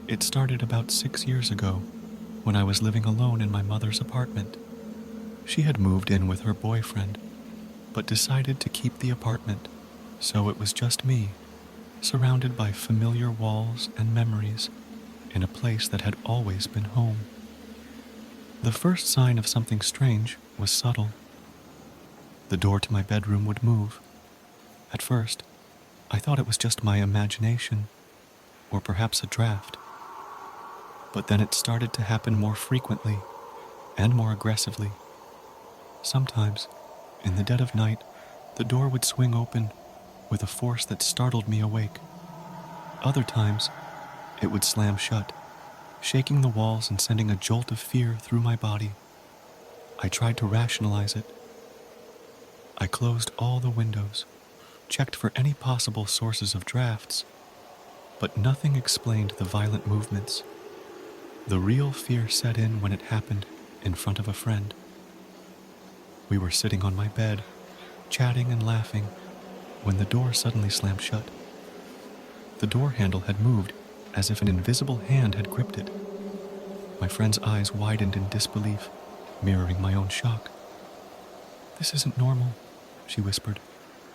It started about 6 years ago when I was living alone in my mother's apartment. She had moved in with her boyfriend, but decided to keep the apartment, so it was just me, surrounded by familiar walls and memories in a place that had always been home. The first sign of something strange was subtle. The door to my bedroom would move. At first, I thought it was just my imagination, or perhaps a draft. But then it started to happen more frequently and more aggressively. Sometimes, in the dead of night, the door would swing open with a force that startled me awake. Other times, it would slam shut, shaking the walls and sending a jolt of fear through my body. I tried to rationalize it. I closed all the windows, checked for any possible sources of drafts, but nothing explained the violent movements. The real fear set in when it happened in front of a friend. We were sitting on my bed, chatting and laughing, when the door suddenly slammed shut. The door handle had moved as if an invisible hand had gripped it. My friend's eyes widened in disbelief, mirroring my own shock. "This isn't normal," she whispered,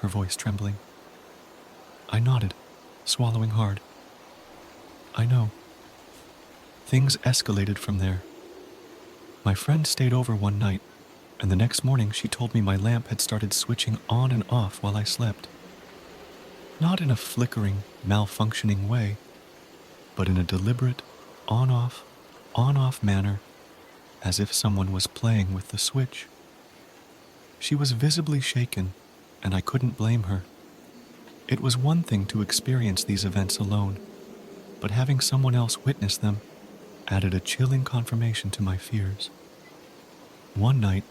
her voice trembling. I nodded, swallowing hard. "I know." Things escalated from there. My friend stayed over one night, and the next morning she told me my lamp had started switching on and off while I slept. Not in a flickering, malfunctioning way, but in a deliberate, on-off manner, as if someone was playing with the switch. She was visibly shaken, and I couldn't blame her. It was one thing to experience these events alone, but having someone else witness them added a chilling confirmation to my fears. One night,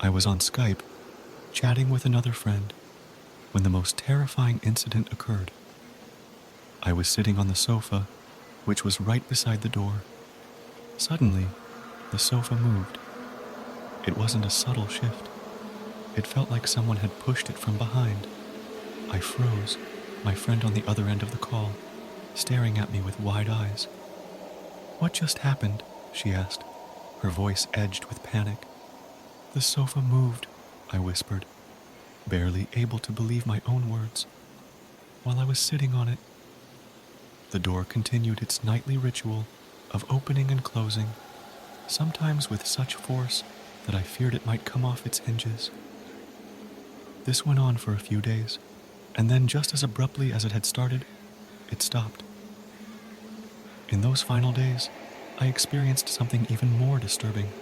I was on Skype, chatting with another friend, when the most terrifying incident occurred. I was sitting on the sofa, which was right beside the door. Suddenly, the sofa moved. It wasn't a subtle shift. It felt like someone had pushed it from behind. I froze, my friend on the other end of the call, staring at me with wide eyes. "What just happened?" she asked, her voice edged with panic. "The sofa moved," I whispered, barely able to believe my own words. "While I was sitting on it." The door continued its nightly ritual of opening and closing, sometimes with such force that I feared it might come off its hinges. This went on for a few days, and then just as abruptly as it had started, it stopped. In those final days, I experienced something even more disturbing.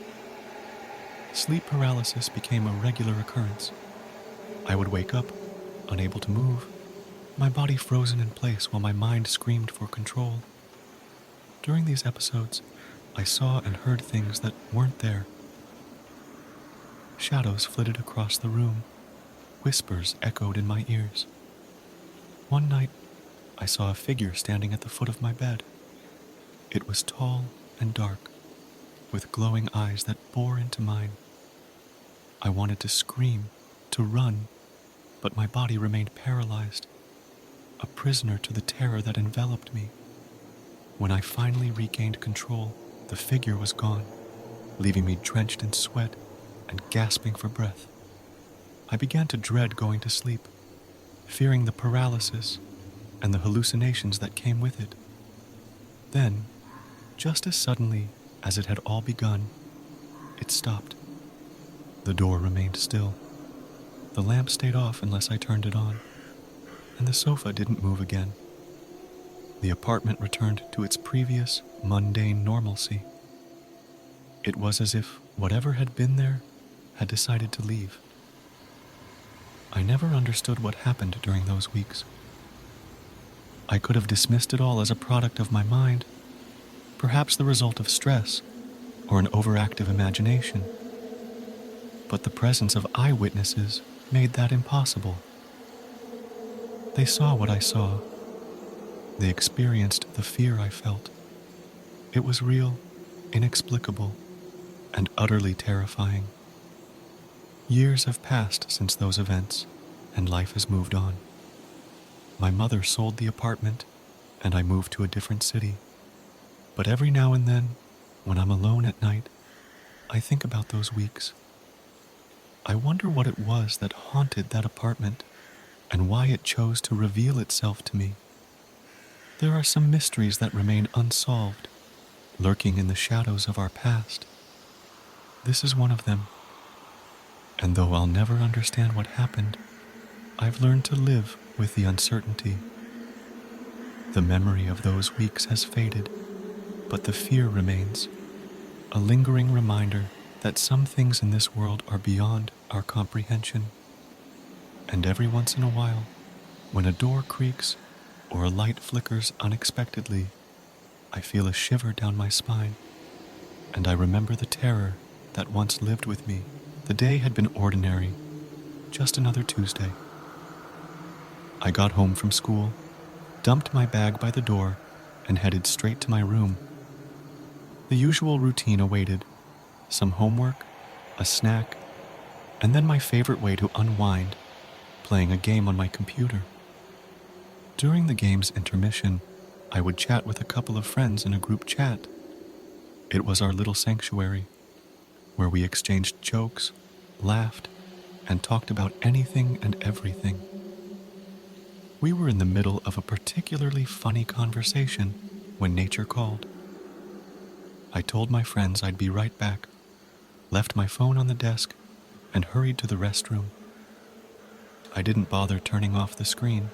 Sleep paralysis became a regular occurrence. I would wake up, unable to move, my body frozen in place while my mind screamed for control. During these episodes, I saw and heard things that weren't there. Shadows flitted across the room. Whispers echoed in my ears. One night, I saw a figure standing at the foot of my bed. It was tall and dark, with glowing eyes that bore into mine. I wanted to scream, to run, but my body remained paralyzed, a prisoner to the terror that enveloped me. When I finally regained control, the figure was gone, leaving me drenched in sweat and gasping for breath. I began to dread going to sleep, fearing the paralysis and the hallucinations that came with it. Then, just as suddenly as it had all begun, it stopped. The door remained still. The lamp stayed off unless I turned it on, and the sofa didn't move again. The apartment returned to its previous mundane normalcy. It was as if whatever had been there had decided to leave. I never understood what happened during those weeks. I could have dismissed it all as a product of my mind, perhaps the result of stress or an overactive imagination. But the presence of eyewitnesses made that impossible. They saw what I saw. They experienced the fear I felt. It was real, inexplicable, and utterly terrifying. Years have passed since those events, and life has moved on. My mother sold the apartment, and I moved to a different city. But every now and then, when I'm alone at night, I think about those weeks. I wonder what it was that haunted that apartment and why it chose to reveal itself to me. There are some mysteries that remain unsolved, lurking in the shadows of our past. This is one of them. And though I'll never understand what happened, I've learned to live with the uncertainty. The memory of those weeks has faded, but the fear remains, a lingering reminder that some things in this world are beyond our comprehension. And every once in a while, when a door creaks or a light flickers unexpectedly, I feel a shiver down my spine, and I remember the terror that once lived with me. The day had been ordinary, just another Tuesday. I got home from school, dumped my bag by the door, and headed straight to my room. The usual routine awaited: some homework, a snack, and then my favorite way to unwind, playing a game on my computer. During the game's intermission, I would chat with a couple of friends in a group chat. It was our little sanctuary, where we exchanged jokes, laughed, and talked about anything and everything. We were in the middle of a particularly funny conversation when nature called. I told my friends I'd be right back, left my phone on the desk, and hurried to the restroom. I didn't bother turning off the screen.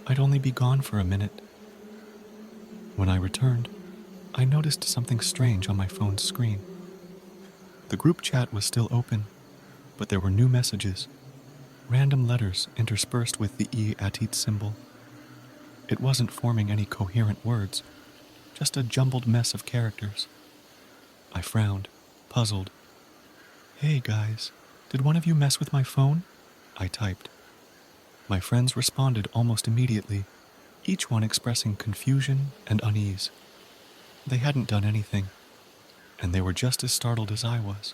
I'd only be gone for a minute. When I returned, I noticed something strange on my phone's screen. The group chat was still open, but there were new messages, random letters interspersed with the E at each symbol. It wasn't forming any coherent words, just a jumbled mess of characters. I frowned, puzzled. "Hey guys, did one of you mess with my phone?" I typed. My friends responded almost immediately, each one expressing confusion and unease. They hadn't done anything, and they were just as startled as I was.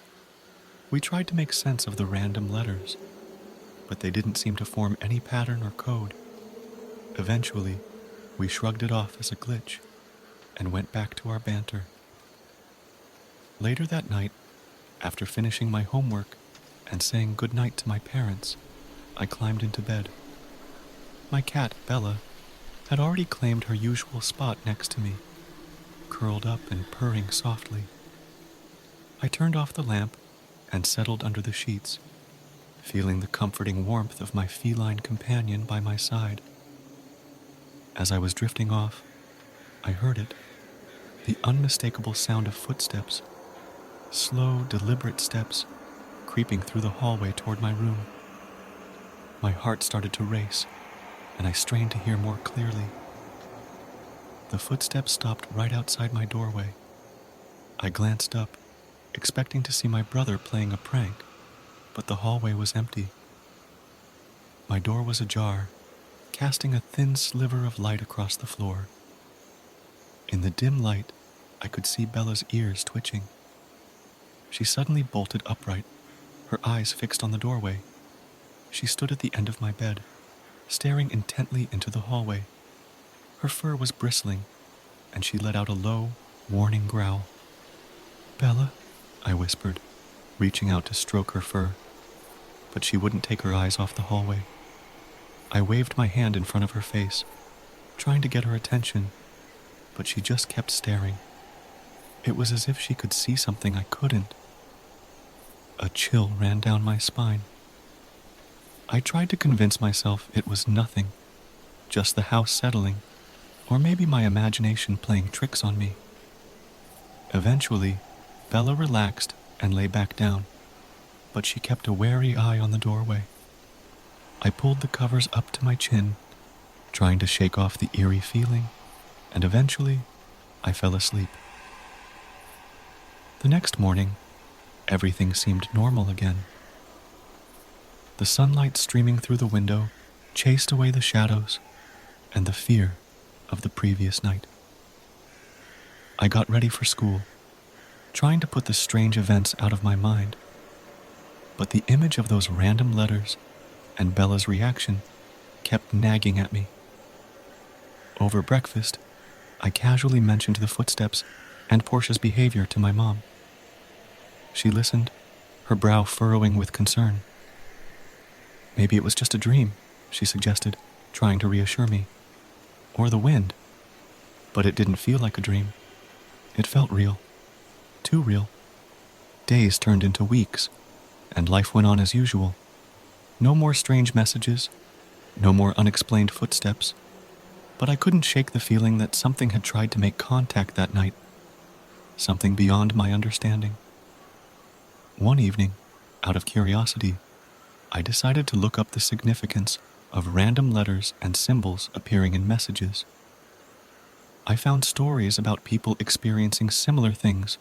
We tried to make sense of the random letters, but they didn't seem to form any pattern or code. Eventually, we shrugged it off as a glitch and went back to our banter. Later that night, after finishing my homework and saying goodnight to my parents, I climbed into bed. My cat, Bella, had already claimed her usual spot next to me, curled up and purring softly. I turned off the lamp and settled under the sheets, feeling the comforting warmth of my feline companion by my side. As I was drifting off, I heard it, the unmistakable sound of footsteps, slow, deliberate steps, creeping through the hallway toward my room. My heart started to race, and I strained to hear more clearly. The footsteps stopped right outside my doorway. I glanced up, expecting to see my brother playing a prank, but the hallway was empty. My door was ajar, casting a thin sliver of light across the floor. In the dim light, I could see Bella's ears twitching. She suddenly bolted upright, her eyes fixed on the doorway. She stood at the end of my bed, staring intently into the hallway. Her fur was bristling, and she let out a low, warning growl. "Bella?" I whispered, reaching out to stroke her fur, but she wouldn't take her eyes off the hallway. I waved my hand in front of her face, trying to get her attention, but she just kept staring. It was as if she could see something I couldn't. A chill ran down my spine. I tried to convince myself it was nothing, just the house settling, or maybe my imagination playing tricks on me. Eventually, Bella relaxed and lay back down, but she kept a wary eye on the doorway. I pulled the covers up to my chin, trying to shake off the eerie feeling, and eventually, I fell asleep. The next morning, everything seemed normal again. The sunlight streaming through the window chased away the shadows and the fear of the previous night. I got ready for school, trying to put the strange events out of my mind, but the image of those random letters and Bella's reaction kept nagging at me. Over breakfast, I casually mentioned the footsteps and Portia's behavior to my mom. She listened, her brow furrowing with concern. Maybe it was just a dream, she suggested, trying to reassure me. Or the wind. But it didn't feel like a dream. It felt real. Too real. Days turned into weeks, and life went on as usual. No more strange messages, no more unexplained footsteps, but I couldn't shake the feeling that something had tried to make contact that night. Something beyond my understanding. One evening, out of curiosity, I decided to look up the significance of random letters and symbols appearing in messages. I found stories about people experiencing similar things,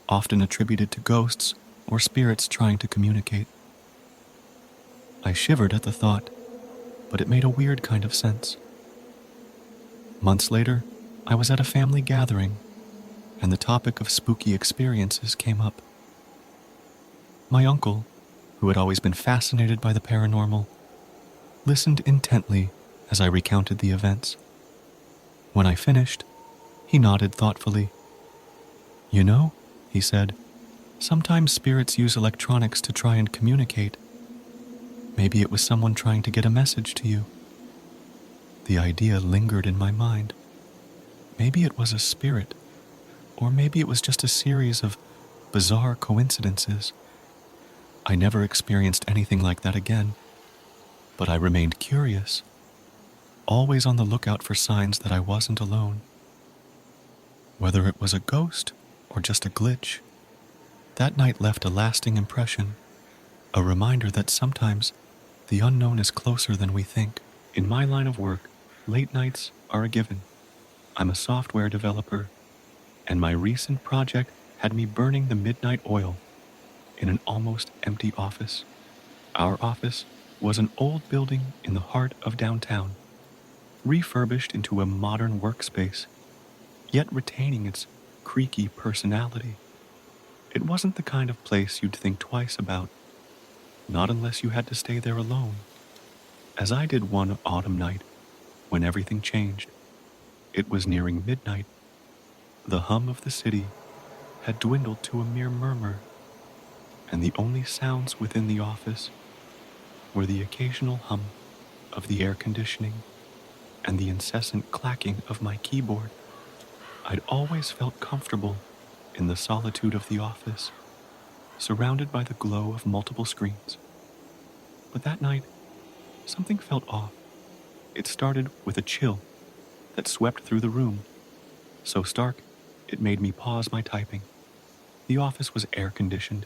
often attributed to ghosts or spirits trying to communicate. I shivered at the thought, but it made a weird kind of sense. Months later, I was at a family gathering, and the topic of spooky experiences came up. My uncle, who had always been fascinated by the paranormal, listened intently as I recounted the events. When I finished, he nodded thoughtfully. "You know," he said, "sometimes spirits use electronics to try and communicate. Maybe it was someone trying to get a message to you." The idea lingered in my mind. Maybe it was a spirit, or maybe it was just a series of bizarre coincidences. I never experienced anything like that again, but I remained curious, always on the lookout for signs that I wasn't alone. Whether it was a ghost or just a glitch, that night left a lasting impression, a reminder that sometimes the unknown is closer than we think. In my line of work, late nights are a given. I'm a software developer, and my recent project had me burning the midnight oil in an almost empty office. Our office was an old building in the heart of downtown, refurbished into a modern workspace, yet retaining its creaky personality. It wasn't the kind of place you'd think twice about, not unless you had to stay there alone, as I did one autumn night when everything changed. It was nearing midnight. The hum of the city had dwindled to a mere murmur, and the only sounds within the office were the occasional hum of the air conditioning and the incessant clacking of my keyboard. I'd always felt comfortable in the solitude of the office, surrounded by the glow of multiple screens. But that night, something felt off. It started with a chill that swept through the room, so stark it made me pause my typing. The office was air-conditioned,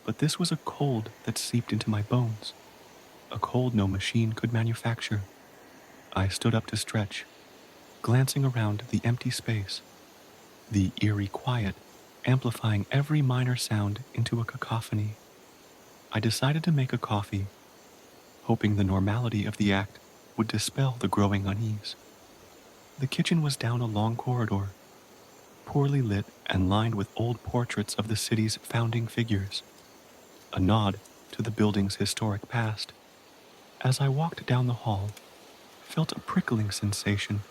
but this was a cold that seeped into my bones, a cold no machine could manufacture. I stood up to stretch, glancing around the empty space, the eerie quiet amplifying every minor sound into a cacophony. I decided to make a coffee, hoping the normality of the act would dispel the growing unease. The kitchen was down a long corridor, poorly lit and lined with old portraits of the city's founding figures, a nod to the building's historic past. As I walked down the hall, felt a prickling sensation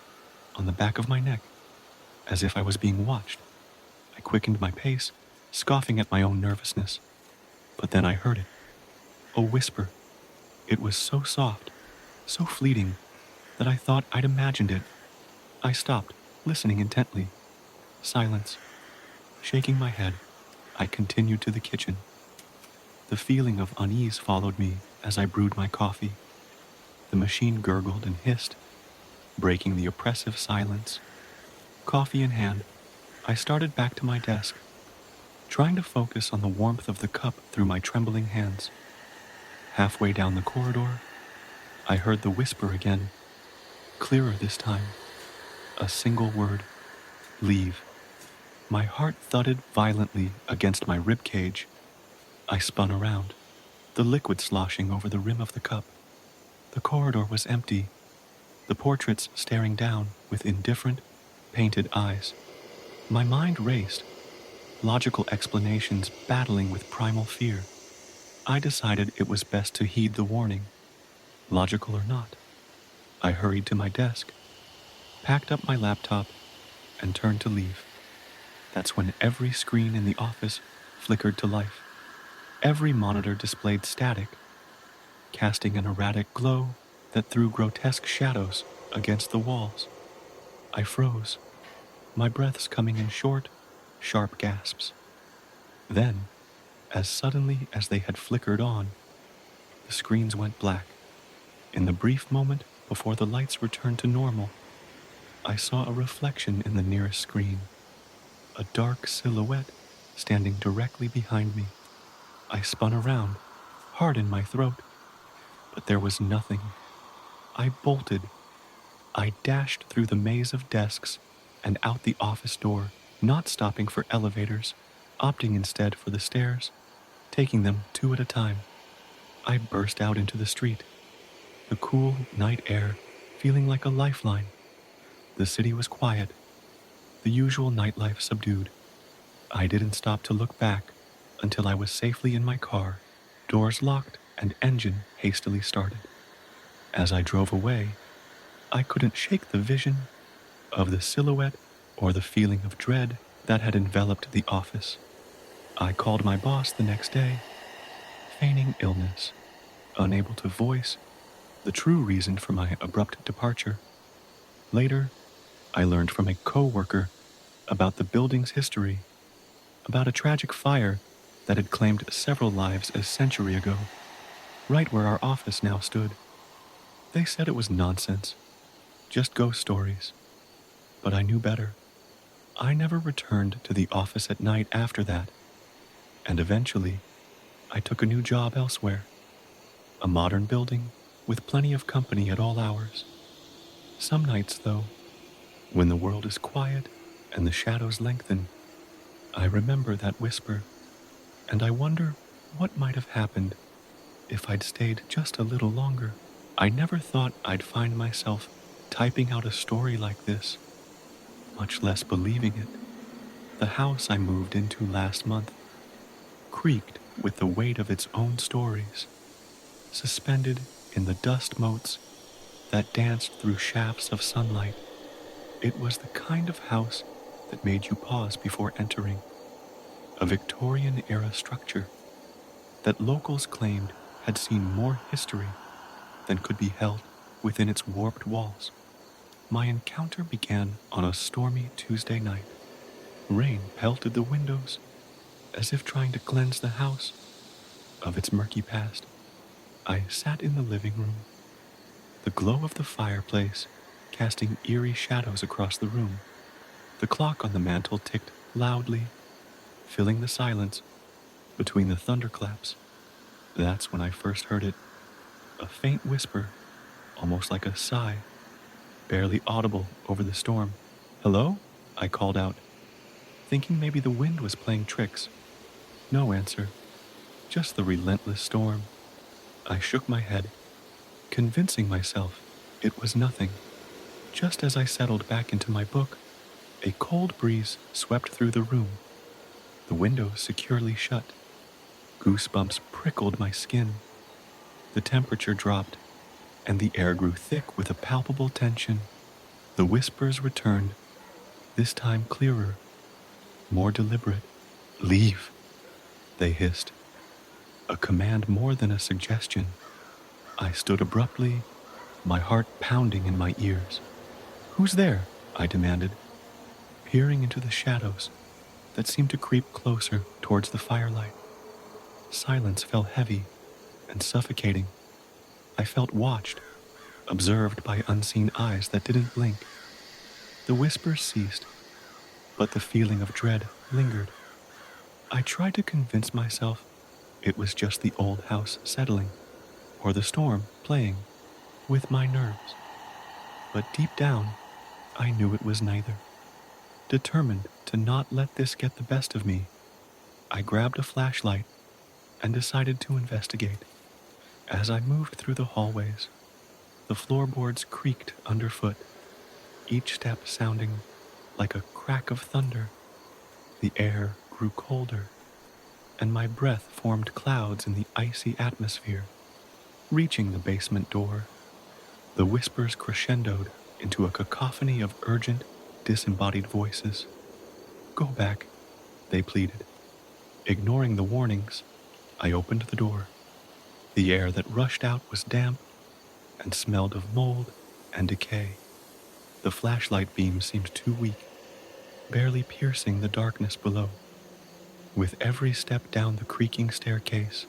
on the back of my neck, as if I was being watched. I quickened my pace, scoffing at my own nervousness. But then I heard it, a whisper. It was so soft, so fleeting, that I thought I'd imagined it. I stopped, listening intently. Silence. Shaking my head, I continued to the kitchen. The feeling of unease followed me as I brewed my coffee. The machine gurgled and hissed, breaking the oppressive silence. Coffee in hand, I started back to my desk, trying to focus on the warmth of the cup through my trembling hands. Halfway down the corridor, I heard the whisper again, clearer this time. A single word: leave. My heart thudded violently against my rib cage. I spun around, the liquid sloshing over the rim of the cup. The corridor was empty, the portraits staring down with indifferent, painted eyes. My mind raced, logical explanations battling with primal fear. I decided it was best to heed the warning, logical or not. I hurried to my desk, packed up my laptop, and turned to leave. That's when every screen in the office flickered to life. Every monitor displayed static, casting an erratic glow that threw grotesque shadows against the walls. I froze, my breaths coming in short, sharp gasps. Then, as suddenly as they had flickered on, the screens went black. In the brief moment before the lights returned to normal, I saw a reflection in the nearest screen, a dark silhouette standing directly behind me. I spun around, hard in my throat, but there was nothing. I bolted. I dashed through the maze of desks and out the office door, not stopping for elevators, opting instead for the stairs, taking them two at a time. I burst out into the street, the cool night air feeling like a lifeline. The city was quiet, the usual nightlife subdued. I didn't stop to look back until I was safely in my car, doors locked and engine hastily started. As I drove away, I couldn't shake the vision of the silhouette or the feeling of dread that had enveloped the office. I called my boss the next day, feigning illness, unable to voice the true reason for my abrupt departure. Later, I learned from a co-worker about the building's history, about a tragic fire that had claimed several lives a century ago, right where our office now stood. They said it was nonsense, just ghost stories, but I knew better. I never returned to the office at night after that, and eventually, I took a new job elsewhere, a modern building with plenty of company at all hours. Some nights, though, when the world is quiet and the shadows lengthen, I remember that whisper, and I wonder what might have happened if I'd stayed just a little longer. I never thought I'd find myself typing out a story like this, much less believing it. The house I moved into last month creaked with the weight of its own stories, suspended in the dust motes that danced through shafts of sunlight. It was the kind of house that made you pause before entering, a Victorian-era structure that locals claimed had seen more history than could be held within its warped walls. My encounter began on a stormy Tuesday night. Rain pelted the windows as if trying to cleanse the house of its murky past. I sat in the living room, the glow of the fireplace casting eerie shadows across the room. The clock on the mantel ticked loudly, filling the silence between the thunderclaps. That's when I first heard it, a faint whisper, almost like a sigh, barely audible over the storm. "Hello?" I called out, thinking maybe the wind was playing tricks. No answer, just the relentless storm. I shook my head, convincing myself it was nothing. Just as I settled back into my book, a cold breeze swept through the room, the windows securely shut. Goosebumps prickled my skin. The temperature dropped, and the air grew thick with a palpable tension. The whispers returned, this time clearer, more deliberate. "Leave," they hissed, a command more than a suggestion. I stood abruptly, my heart pounding in my ears. "Who's there?" I demanded, peering into the shadows that seemed to creep closer towards the firelight. Silence fell heavy and suffocating. I felt watched, observed by unseen eyes that didn't blink. The whispers ceased, but the feeling of dread lingered. I tried to convince myself it was just the old house settling, or the storm playing with my nerves. But deep down, I knew it was neither. Determined to not let this get the best of me, I grabbed a flashlight and decided to investigate. As I moved through the hallways, the floorboards creaked underfoot, each step sounding like a crack of thunder. The air grew colder, and my breath formed clouds in the icy atmosphere. Reaching the basement door, the whispers crescendoed into a cacophony of urgent, disembodied voices. "Go back," they pleaded. Ignoring the warnings, I opened the door. The air that rushed out was damp and smelled of mold and decay. The flashlight beam seemed too weak, barely piercing the darkness below. With every step down the creaking staircase,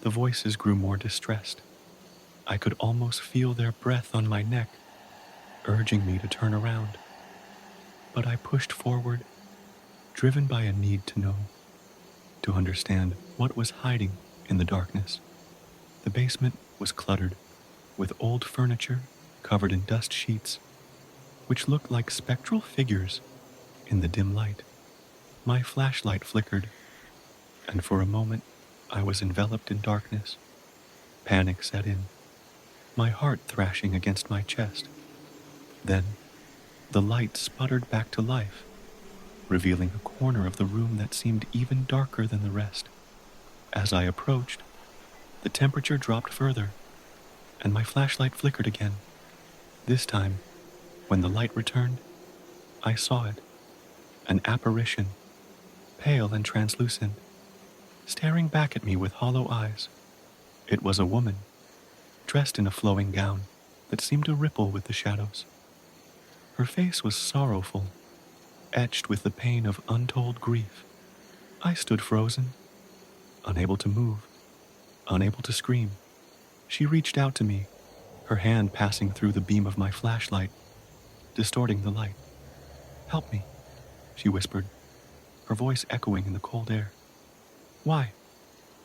the voices grew more distressed. I could almost feel their breath on my neck, urging me to turn around. But I pushed forward, driven by a need to know, to understand what was hiding in the darkness. The basement was cluttered, with old furniture covered in dust sheets, which looked like spectral figures in the dim light. My flashlight flickered, and for a moment I was enveloped in darkness. Panic set in, my heart thrashing against my chest. Then, the light sputtered back to life, revealing a corner of the room that seemed even darker than the rest. As I approached, the temperature dropped further, and my flashlight flickered again. This time, when the light returned, I saw it, an apparition, pale and translucent, staring back at me with hollow eyes. It was a woman, dressed in a flowing gown that seemed to ripple with the shadows. Her face was sorrowful, etched with the pain of untold grief. I stood frozen, unable to move, unable to scream. She reached out to me, her hand passing through the beam of my flashlight, distorting the light. "Help me," she whispered, her voice echoing in the cold air. "Why?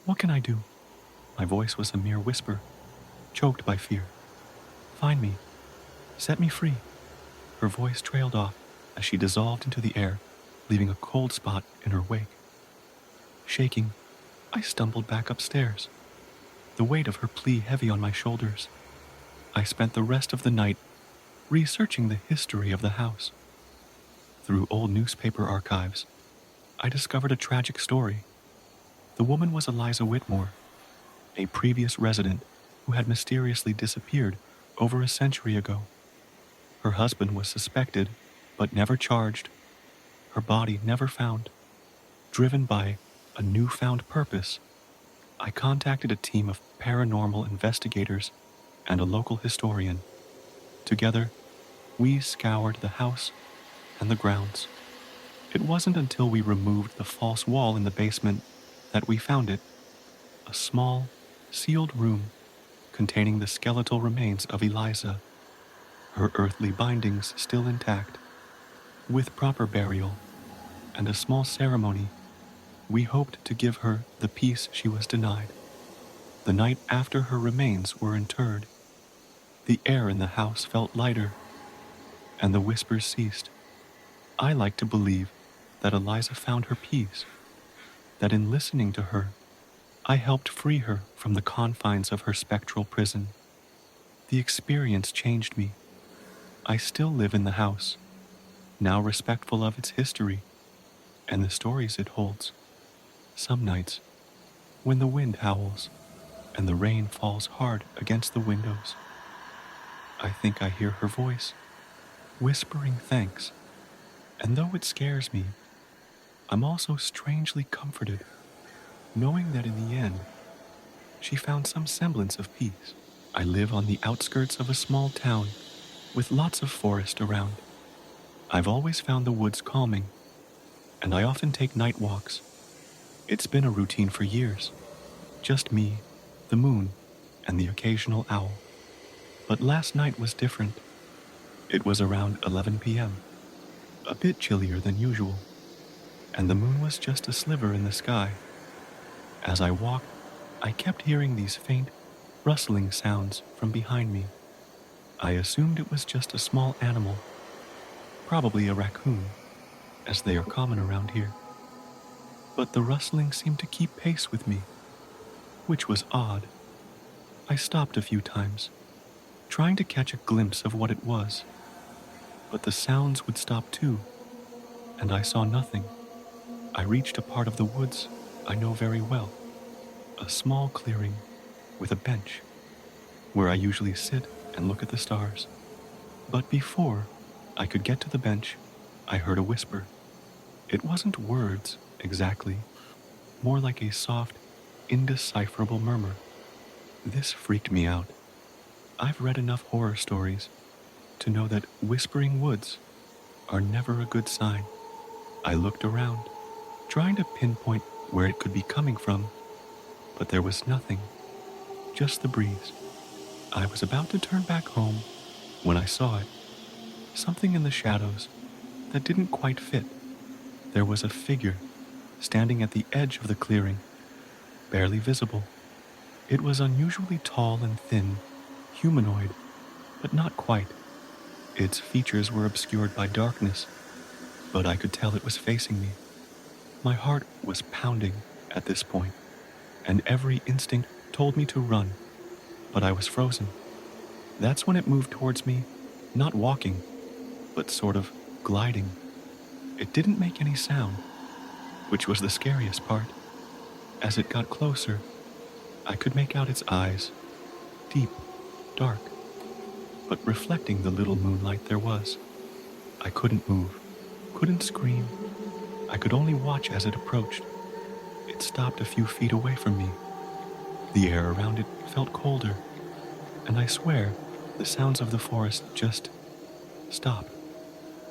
What can I do?" My voice was a mere whisper, choked by fear. "Find me. Set me free." Her voice trailed off as she dissolved into the air, leaving a cold spot in her wake. Shaking, I stumbled back upstairs, the weight of her plea heavy on my shoulders. I spent the rest of the night researching the history of the house. Through old newspaper archives, I discovered a tragic story. The woman was Eliza Whitmore, a previous resident who had mysteriously disappeared over a century ago. Her husband was suspected, but never charged. Her body never found. Driven by a newfound purpose, I contacted a team of paranormal investigators and a local historian. Together, we scoured the house and the grounds. It wasn't until we removed the false wall in the basement that we found it, a small, sealed room containing the skeletal remains of Eliza, her earthly bindings still intact. With proper burial and a small ceremony, we hoped to give her the peace she was denied. The night after her remains were interred, the air in the house felt lighter, and the whispers ceased. I like to believe that Eliza found her peace, that in listening to her, I helped free her from the confines of her spectral prison. The experience changed me. I still live in the house, now respectful of its history and the stories it holds. Some nights, when the wind howls and the rain falls hard against the windows, I think I hear her voice, whispering thanks. And though it scares me, I'm also strangely comforted, knowing that in the end, she found some semblance of peace. I live on the outskirts of a small town with lots of forest around. I've always found the woods calming, and I often take night walks. It's been a routine for years, just me, the moon, and the occasional owl. But last night was different. It was around 11 p.m., a bit chillier than usual, and the moon was just a sliver in the sky. As I walked, I kept hearing these faint, rustling sounds from behind me. I assumed it was just a small animal, probably a raccoon, as they are common around here. But the rustling seemed to keep pace with me, which was odd. I stopped a few times, trying to catch a glimpse of what it was, but the sounds would stop too, and I saw nothing. I reached a part of the woods I know very well, a small clearing with a bench, where I usually sit and look at the stars. But before I could get to the bench, I heard a whisper. It wasn't words, exactly, more like a soft, indecipherable murmur. This freaked me out. I've read enough horror stories to know that whispering woods are never a good sign. I looked around, trying to pinpoint where it could be coming from, but there was nothing, just the breeze. I was about to turn back home when I saw it, something in the shadows that didn't quite fit. There was a figure standing at the edge of the clearing, barely visible. It was unusually tall and thin, humanoid, but not quite. Its features were obscured by darkness, but I could tell it was facing me. My heart was pounding at this point, and every instinct told me to run, but I was frozen. That's when it moved towards me, not walking, but sort of gliding. It didn't make any sound, which was the scariest part. As it got closer, I could make out its eyes, deep, dark, but reflecting the little moonlight there was. I couldn't move, couldn't scream. I could only watch as it approached. It stopped a few feet away from me. The air around it felt colder, and I swear the sounds of the forest just stopped.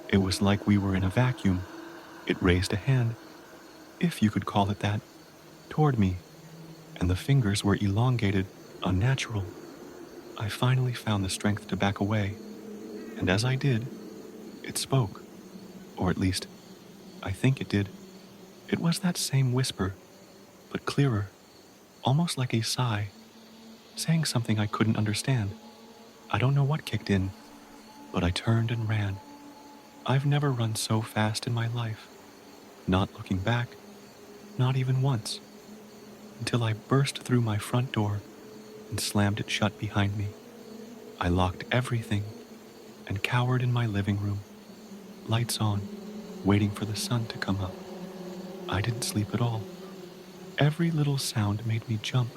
It was like we were in a vacuum. It raised a hand, if you could call it that, toward me, and the fingers were elongated, unnatural. I finally found the strength to back away, and as I did, it spoke, or at least, I think it did. It was that same whisper, but clearer, almost like a sigh, saying something I couldn't understand. I don't know what kicked in, but I turned and ran. I've never run so fast in my life, not looking back, not even once, until I burst through my front door and slammed it shut behind me. I locked everything and cowered in my living room, lights on, waiting for the sun to come up. I didn't sleep at all. Every little sound made me jump.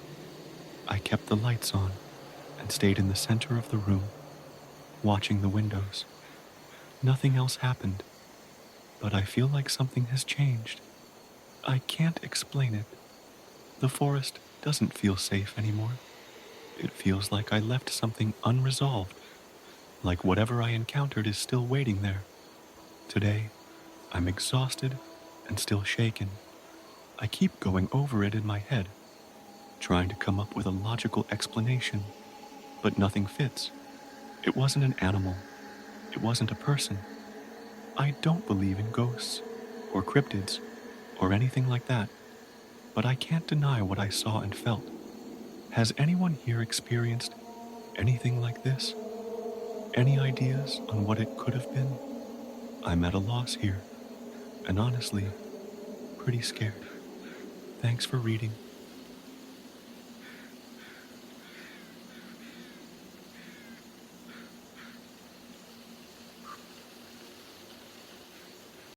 I kept the lights on and stayed in the center of the room, watching the windows. Nothing else happened, but I feel like something has changed. I can't explain it. The forest doesn't feel safe anymore. It feels like I left something unresolved, like whatever I encountered is still waiting there. Today, I'm exhausted and still shaken. I keep going over it in my head, trying to come up with a logical explanation, but nothing fits. It wasn't an animal. It wasn't a person. I don't believe in ghosts or cryptids or anything like that, but I can't deny what I saw and felt. Has anyone here experienced anything like this? Any ideas on what it could have been? I'm at a loss here, and honestly, pretty scared. Thanks for reading.